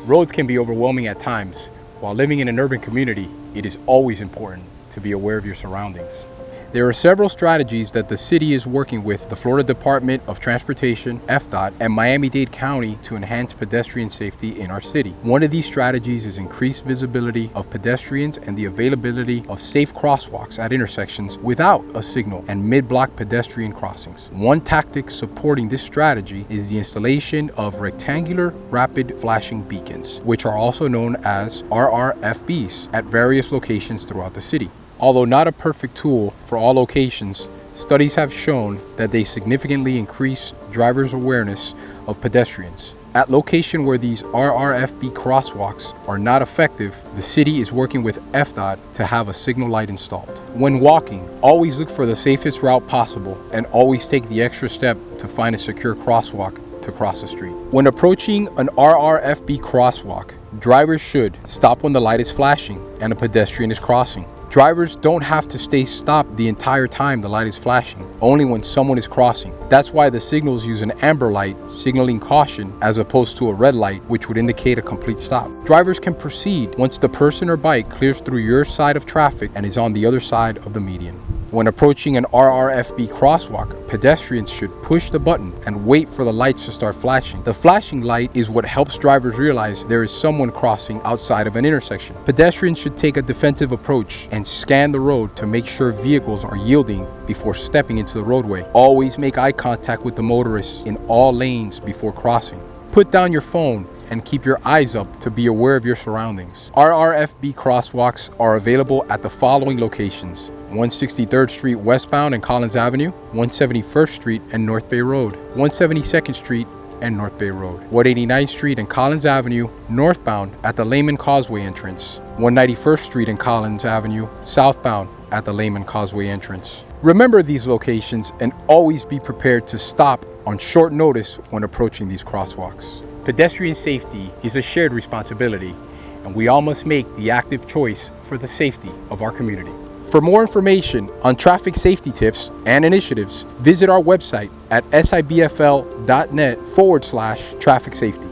Roads can be overwhelming at times. While living in an urban community, it is always important to be aware of your surroundings. There are several strategies that the city is working with the Florida Department of Transportation, FDOT, and Miami-Dade County to enhance pedestrian safety in our city. One of these strategies is increased visibility of pedestrians and the availability of safe crosswalks at intersections without a signal and mid-block pedestrian crossings. One tactic supporting this strategy is the installation of rectangular rapid flashing beacons, which are also known as RRFBs, at various locations throughout the city. Although not a perfect tool for all locations, studies have shown that they significantly increase drivers' awareness of pedestrians. At locations where these RRFB crosswalks are not effective, the city is working with FDOT to have a signal light installed. When walking, always look for the safest route possible and always take the extra step to find a secure crosswalk to cross the street. When approaching an RRFB crosswalk, drivers should stop when the light is flashing and a pedestrian is crossing. Drivers don't have to stay stopped the entire time the light is flashing, only when someone is crossing. That's why the signals use an amber light, signaling caution, as opposed to a red light, which would indicate a complete stop. Drivers can proceed once the person or bike clears through your side of traffic and is on the other side of the median. When approaching an RRFB crosswalk, pedestrians should push the button and wait for the lights to start flashing. The flashing light is what helps drivers realize there is someone crossing outside of an intersection. Pedestrians should take a defensive approach and scan the road to make sure vehicles are yielding before stepping into the roadway. Always make eye contact with the motorists in all lanes before crossing. Put down your phone and keep your eyes up to be aware of your surroundings. RRFB crosswalks are available at the following locations: 163rd Street westbound and Collins Avenue, 171st Street and North Bay Road, 172nd Street and North Bay Road, 189th Street and Collins Avenue northbound at the Lehman Causeway entrance, 191st Street and Collins Avenue southbound at the Lehman Causeway entrance. Remember these locations and always be prepared to stop on short notice when approaching these crosswalks. Pedestrian safety is a shared responsibility, and we all must make the active choice for the safety of our community. For more information on traffic safety tips and initiatives, visit our website at sibfl.net/traffic safety.